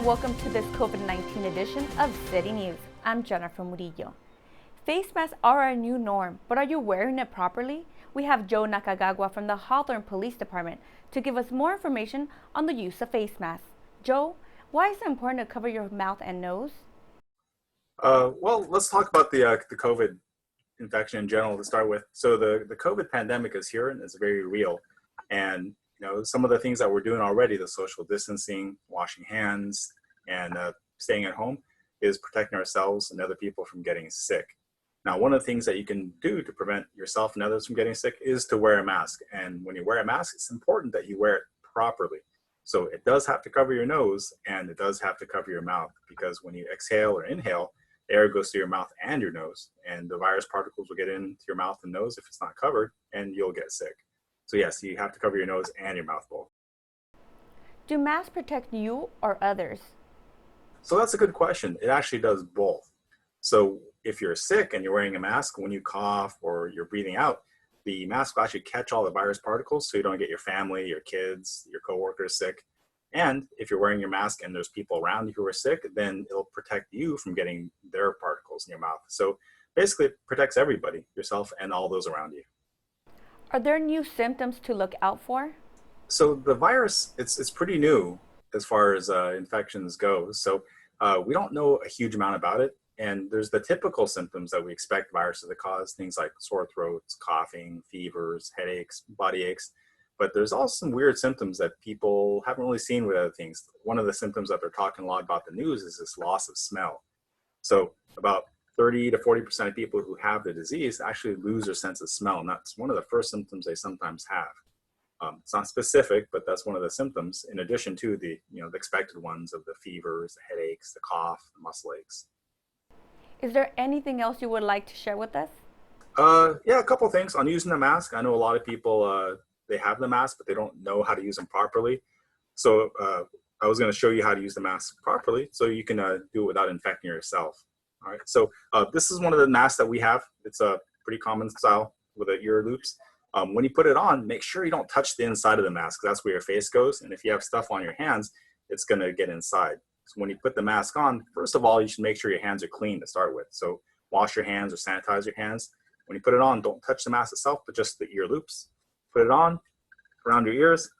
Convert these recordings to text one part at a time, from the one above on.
and welcome to this COVID-19 edition of City News. I'm Jennifer Murillo. Face masks are our new norm, but are you wearing it properly? We have Joe Nakagawa from the Hawthorne Police Department to give us more information on the use of face masks. Joe, why is it important to cover your mouth and nose? Well, let's talk about the COVID infection in general to start with. So the COVID pandemic is here and it's very real. And some of the things that we're doing already, the social distancing, washing hands, and staying at home, is protecting ourselves and other people from getting sick. Now, one of the things that you can do to prevent yourself and others from getting sick is to wear a mask. And when you wear a mask, it's important that you wear it properly. So it does have to cover your nose and it does have to cover your mouth, because when you exhale or inhale, air goes through your mouth and your nose, and the virus particles will get into your mouth and nose if it's not covered, and you'll get sick. So yes, you have to cover your nose and your mouth both. Do masks protect you or others? So that's a good question. It actually does both. So if you're sick and you're wearing a mask, when you cough or you're breathing out, the mask will actually catch all the virus particles so you don't get your family, your kids, your coworkers sick. And if you're wearing your mask and there's people around you who are sick, then it'll protect you from getting their particles in your mouth. So basically it protects everybody, yourself and all those around you. Are there new symptoms to look out for? So the virus, it's pretty new as far as infections go. So we don't know a huge amount about it. And there's the typical symptoms that we expect viruses to cause, things like sore throats, coughing, fevers, headaches, body aches. But there's also some weird symptoms that people haven't really seen with other things. One of the symptoms that they're talking a lot about the news is this loss of smell. So about 30 to 40% of people who have the disease actually lose their sense of smell. And that's one of the first symptoms they sometimes have. It's not specific, but that's one of the symptoms, in addition to the expected ones of the fevers, the headaches, the cough, the muscle aches. Is there anything else you would like to share with us? Yeah, a couple things on using the mask. I know a lot of people, they have the mask, but they don't know how to use them properly. So I was going to show you how to use the mask properly so you can do it without infecting yourself. All right, so this is one of the masks that we have. It's a pretty common style with the ear loops. When you put it on, make sure you don't touch the inside of the mask. That's where your face goes. And if you have stuff on your hands, it's going to get inside. So when you put the mask on, first of all, you should make sure your hands are clean to start with. So wash your hands or sanitize your hands. When you put it on, don't touch the mask itself, but just the ear loops. Put it on around your ears,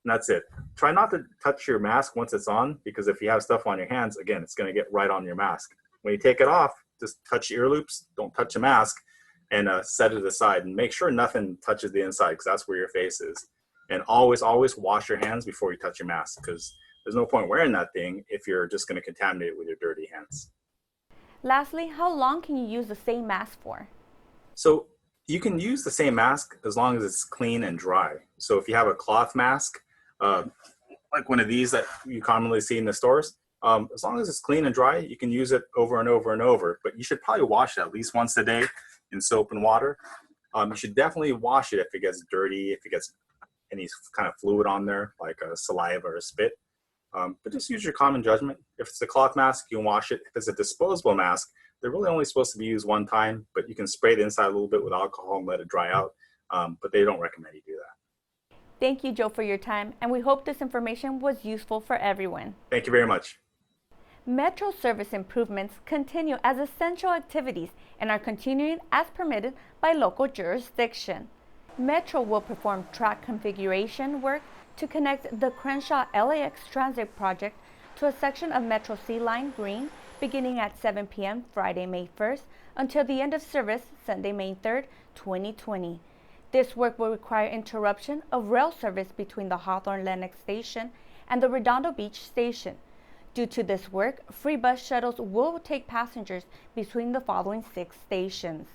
and that's it. Try not to touch your mask once it's on, because if you have stuff on your hands, again, it's going to get right on your mask. When you take it off, just touch your ear loops, don't touch the mask, and set it aside. And make sure nothing touches the inside, because that's where your face is. And always, always wash your hands before you touch your mask, because there's no point wearing that thing if you're just going to contaminate it with your dirty hands. Lastly, how long can you use the same mask for? So you can use the same mask as long as it's clean and dry. So if you have a cloth mask, like one of these that you commonly see in the stores, as long as it's clean and dry, you can use it over and over and over. But you should probably wash it at least once a day in soap and water. You should definitely wash it if it gets dirty, if it gets any kind of fluid on there, like a saliva or a spit. But just use your common judgment. If it's a cloth mask, you can wash it. If it's a disposable mask, they're really only supposed to be used one time, but you can spray the inside a little bit with alcohol and let it dry out. But they don't recommend you do that. Thank you, Joe, for your time, and we hope this information was useful for everyone. Thank you very much. Metro service improvements continue as essential activities and are continuing as permitted by local jurisdiction. Metro will perform track configuration work to connect the Crenshaw LAX Transit project to a section of Metro C Line Green beginning at 7 p.m. Friday, May 1st until the end of service Sunday, May 3rd, 2020. This work will require interruption of rail service between the Hawthorne Lennox station and the Redondo Beach station. Due to this work, free bus shuttles will take passengers between the following 6 stations.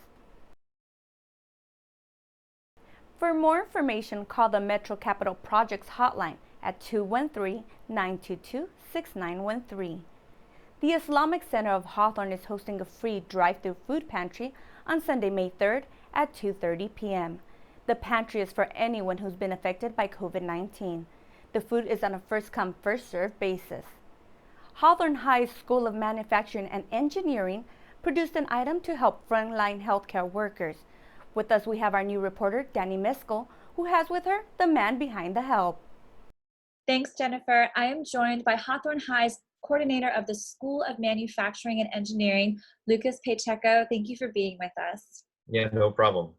For more information, call the Metro Capital Projects hotline at 213-922-6913. The Islamic Center of Hawthorne is hosting a free drive-through food pantry on Sunday, May 3rd at 2:30 p.m. The pantry is for anyone who's been affected by COVID-19. The food is on a first-come, first-served basis. Hawthorne High School of Manufacturing and Engineering produced an item to help frontline healthcare workers. With us, we have our new reporter, Danny Mescal, who has with her the man behind the help. Thanks, Jennifer. I am joined by Hawthorne High's coordinator of the School of Manufacturing and Engineering, Lucas Pacheco. Thank you for being with us. Yeah, no problem.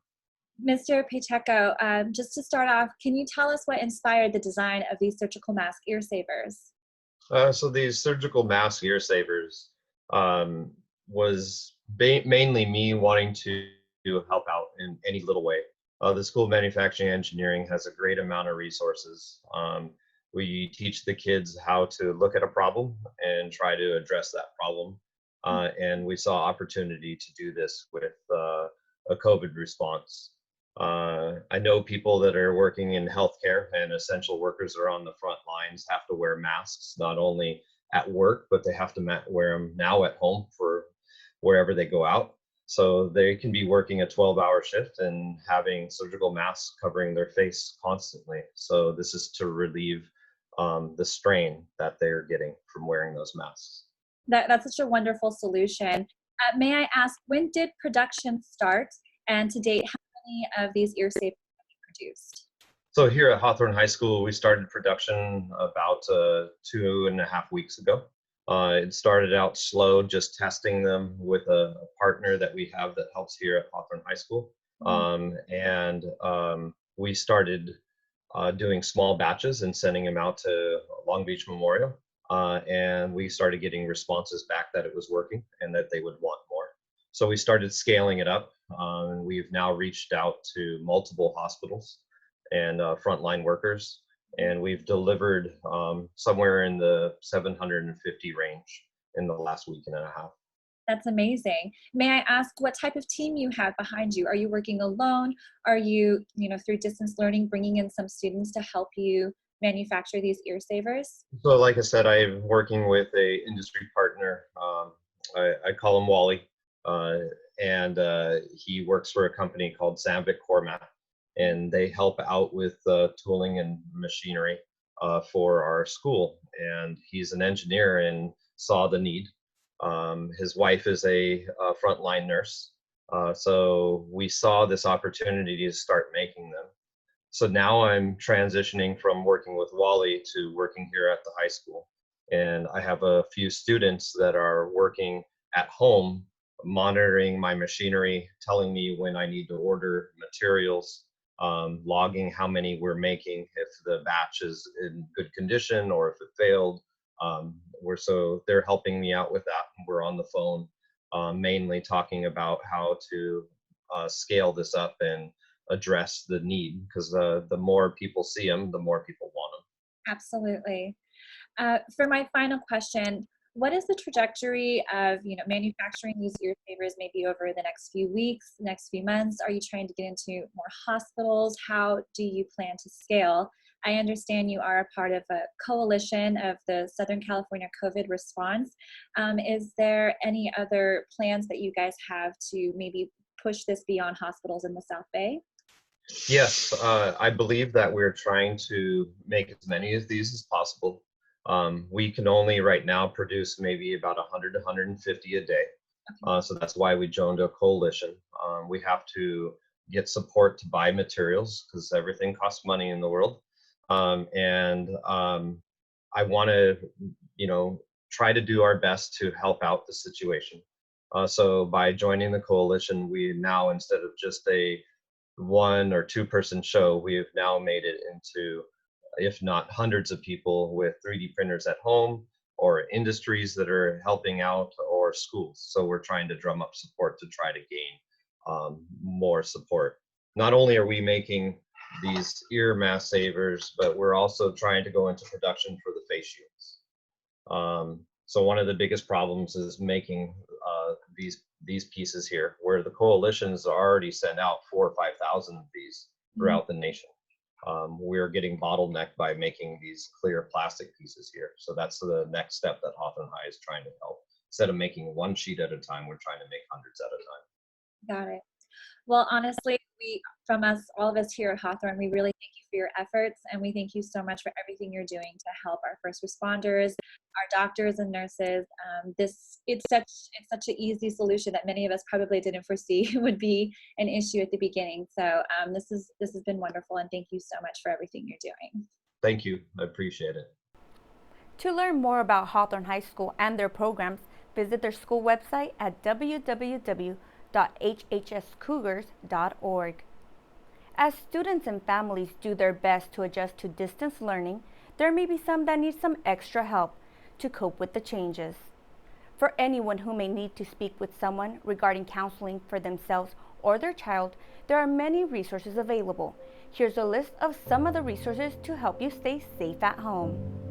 Mr. Pacheco, just to start off, can you tell us what inspired the design of these surgical mask ear savers? So these surgical mask ear savers was mainly me wanting to help out in any little way. The School of Manufacturing and Engineering has a great amount of resources. We teach the kids how to look at a problem and try to address that problem. And we saw opportunity to do this with a COVID response. I know people that are working in healthcare and essential workers are on the front lines have to wear masks, not only at work, but they have to wear them now at home for wherever they go out. So they can be working a 12-hour shift and having surgical masks covering their face constantly. So this is to relieve the strain that they're getting from wearing those masks. That's such a wonderful solution. May I ask, when did production start? And to date, how many of these ear savers have you produced? So here at Hawthorne High School, we started production about 2.5 weeks ago. It started out slow, just testing them with a partner that we have that helps here at Hawthorne High School. We started doing small batches and sending them out to Long Beach Memorial. And we started getting responses back that it was working and that they would want more. So we started scaling it up. We've now reached out to multiple hospitals and frontline workers, and we've delivered somewhere in the 750 range in the last week and a half. That's amazing. May I ask what type of team you have behind you? Are you working alone? Are you, through distance learning, bringing in some students to help you manufacture these ear savers? So like I said, I'm working with a industry partner. I call him Wally. And he works for a company called Sandvik Cormat, and they help out with tooling and machinery for our school. And he's an engineer and saw the need. His wife is a frontline nurse, so we saw this opportunity to start making them. So now I'm transitioning from working with Wally to working here at the high school, and I have a few students that are working at home, monitoring my machinery, telling me when I need to order materials, logging how many we're making, if the batch is in good condition or if it failed. So they're helping me out with that. We're on the phone, mainly talking about how to scale this up and address the need, because the more people see them, the more people want them. Absolutely. For my final question, what is the trajectory of manufacturing these ear savers maybe over the next few weeks, next few months? Are you trying to get into more hospitals? How do you plan to scale? I understand you are a part of a coalition of the Southern California COVID response. Is there any other plans that you guys have to maybe push this beyond hospitals in the South Bay? Yes, I believe that we're trying to make as many of these as possible. We can only right now produce maybe about 100 to 150 a day. So that's why we joined a coalition. We have to get support to buy materials because everything costs money in the world. I want to, try to do our best to help out the situation. So by joining the coalition, we now, instead of just a 1 or 2 person show, we have now made it into, if not hundreds of people with 3D printers at home, or industries that are helping out, or schools. So we're trying to drum up support to try to gain more support. Not only are we making these ear mask savers, but we're also trying to go into production for the face shields. So one of the biggest problems is making these pieces here, where the coalitions already sent out 4,000 or 5,000 of these throughout the nation. We're getting bottlenecked by making these clear plastic pieces here. So that's the next step that Hawthorne High is trying to help. Instead of making 1 sheet at a time, we're trying to make hundreds at a time. Got it. Well, honestly, all of us here at Hawthorne, we really thank you for your efforts, and we thank you so much for everything you're doing to help our first responders, our doctors and nurses. It's such an easy solution that many of us probably didn't foresee would be an issue at the beginning. So this has been wonderful, and thank you so much for everything you're doing. Thank you. I appreciate it. To learn more about Hawthorne High School and their programs, visit their school website at www.hhscougars.org. As students and families do their best to adjust to distance learning, there may be some that need some extra help to cope with the changes. For anyone who may need to speak with someone regarding counseling for themselves or their child, there are many resources available. Here's a list of some of the resources to help you stay safe at home.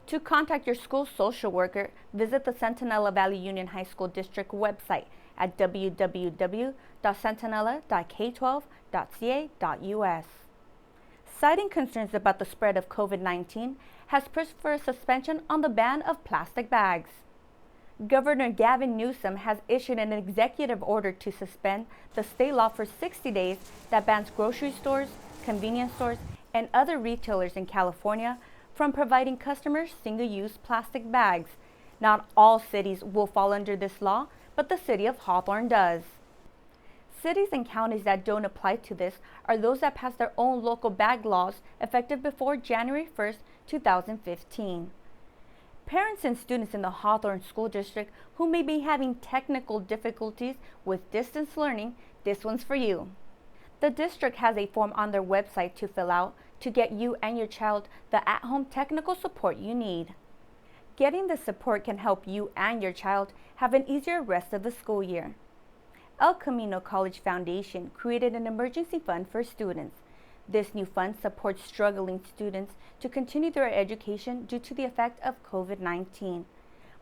To contact your school social worker, visit the Centinela Valley Union High School District website at www.centinela.k12.ca.us. Citing concerns about the spread of COVID-19 has pushed for a suspension on the ban of plastic bags. Governor Gavin Newsom has issued an executive order to suspend the state law for 60 days that bans grocery stores, convenience stores, and other retailers in California from providing customers single-use plastic bags. Not all cities will fall under this law, but the city of Hawthorne does. Cities and counties that don't apply to this are those that pass their own local bag laws effective before January 1st, 2015. Parents and students in the Hawthorne School District who may be having technical difficulties with distance learning, this one's for you. The district has a form on their website to fill out to get you and your child the at-home technical support you need. Getting the support can help you and your child have an easier rest of the school year. El Camino College Foundation created an emergency fund for students. This new fund supports struggling students to continue their education due to the effect of COVID-19.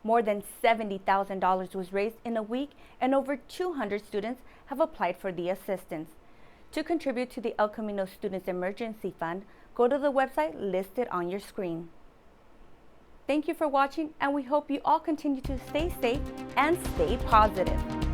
More than $70,000 was raised in a week, and over 200 students have applied for the assistance. To contribute to the El Camino Students Emergency Fund, go to the website listed on your screen. Thank you for watching, and we hope you all continue to stay safe and stay positive.